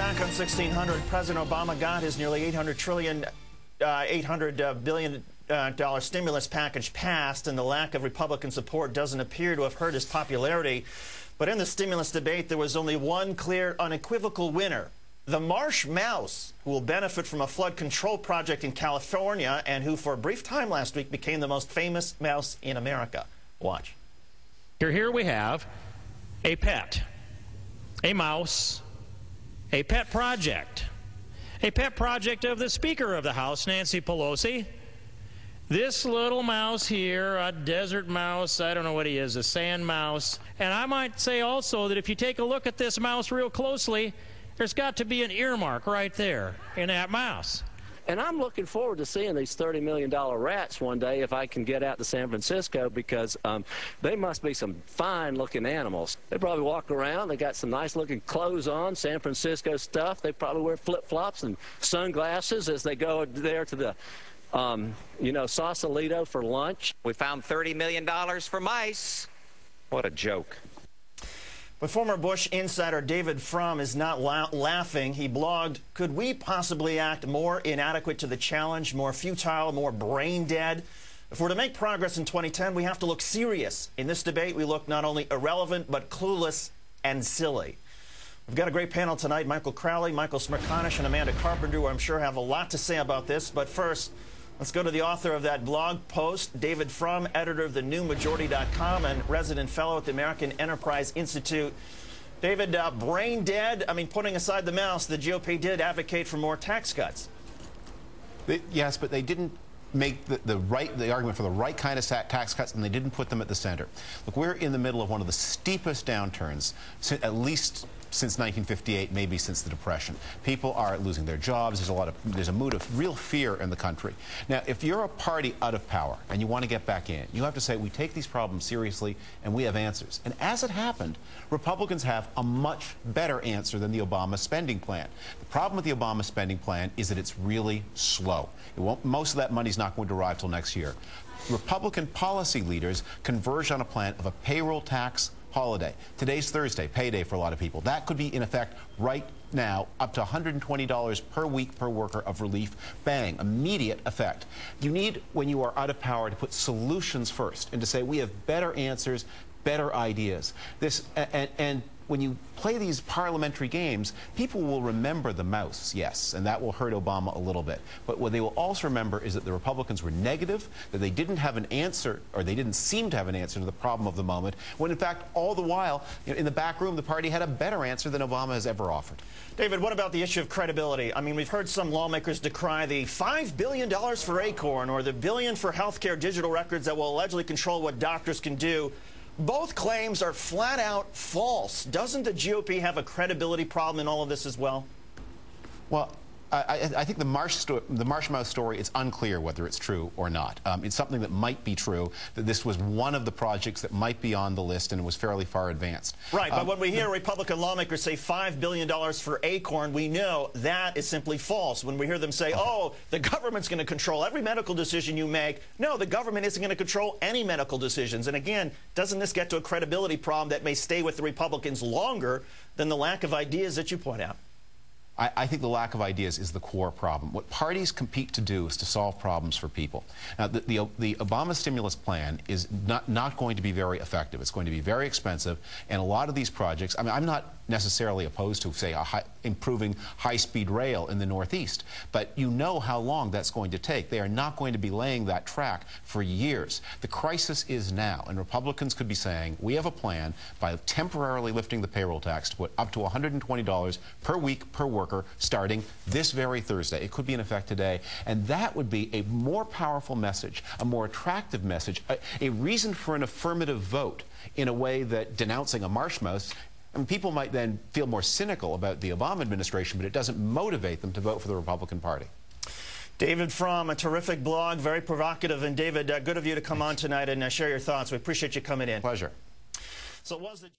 Back on 1600, President Obama got his nearly $800 billion stimulus package passed, and the lack of Republican support doesn't appear to have hurt his popularity. But in the stimulus debate, there was only one clear, unequivocal winner: the Marsh Mouse, who will benefit from a flood control project in California and who, for a brief time last week, became the most famous mouse in America. Watch. Here we have a pet, a mouse, a pet project of the Speaker of the House, Nancy Pelosi. This little mouse here, a desert mouse, I don't know what he is, a sand mouse. And I might say also that if you take a look at this mouse real closely, there's got to be an earmark right there in that mouse. And I'm looking forward to seeing these $30 million rats one day if I can get out to San Francisco, because they must be some fine-looking animals. They probably walk around. They got some nice-looking clothes on, San Francisco stuff. They probably wear flip-flops and sunglasses as they go there to the, Sausalito for lunch. We found $30 million for mice. What a joke. But former Bush insider David Frum is not laughing. He blogged, "Could we possibly act more inadequate to the challenge, more futile, more brain dead? If we're to make progress in 2010, we have to look serious. In this debate, we look not only irrelevant, but clueless and silly." We've got a great panel tonight. Michael Crowley, Michael Smerconish, and Amanda Carpenter, who I'm sure have a lot to say about this. But first, let's go to the author of that blog post, David Frum, editor of thenewmajority.com and resident fellow at the American Enterprise Institute. David, brain dead? I mean, putting aside the mouse, the GOP did advocate for more tax cuts. Yes, but they didn't make the argument for the right kind of tax cuts, and they didn't put them at the center. Look, we're in the middle of one of the steepest downturns, at least since 1958, maybe since the Depression. People are losing their jobs. There's a mood of real fear in the country. Now, if you're a party out of power and you want to get back in, you have to say, we take these problems seriously and we have answers. And as it happened, Republicans have a much better answer than the Obama spending plan. The problem with the Obama spending plan is that it's really slow. Most of that money's not going to arrive till next year. Republican policy leaders converged on a plan of a payroll tax holiday. Today's Thursday, payday for a lot of people. That could be in effect right now, up to $120 per week per worker of relief. Bang, immediate effect. You need, when you are out of power, to put solutions first and to say we have better answers, better ideas. And when you play these parliamentary games, people will remember the mouse, yes, and that will hurt Obama a little bit. But what they will also remember is that the Republicans were negative, that they didn't have an answer, or they didn't seem to have an answer to the problem of the moment, when in fact, all the while, in the back room, the party had a better answer than Obama has ever offered. David, what about the issue of credibility? I mean, we've heard some lawmakers decry the $5 billion for Acorn or the billion for healthcare digital records that will allegedly control what doctors can do. Both claims are flat out false. Doesn't the GOP have a credibility problem in all of this as well? Well, I think the Marsh Mouse story, it's unclear whether it's true or not. It's something that might be true, that this was one of the projects that might be on the list and it was fairly far advanced. Right, but when we hear Republican lawmakers say $5 billion for Acorn, we know that is simply false. When we hear them say, oh, the government's going to control every medical decision you make, no, the government isn't going to control any medical decisions. And again, doesn't this get to a credibility problem that may stay with the Republicans longer than the lack of ideas that you point out? I think the lack of ideas is the core problem. What parties compete to do is to solve problems for people. Now, the Obama stimulus plan is not going to be very effective. It's going to be very expensive, and a lot of these projects, I mean, I'm not necessarily opposed to, say, improving high-speed rail in the Northeast, but you know how long that's going to take. They are not going to be laying that track for years. The crisis is now, and Republicans could be saying, we have a plan by temporarily lifting the payroll tax to put up to $120 per week per worker starting this very Thursday. It could be in effect today, and that would be a more powerful message, a more attractive message, a reason for an affirmative vote in a way that denouncing a Marsh Mouse, I mean, people might then feel more cynical about the Obama administration, but it doesn't motivate them to vote for the Republican Party. David Frum, a terrific blog, very provocative. And David, good of you to come on tonight and share your thoughts. We appreciate you coming in. Pleasure. So it was the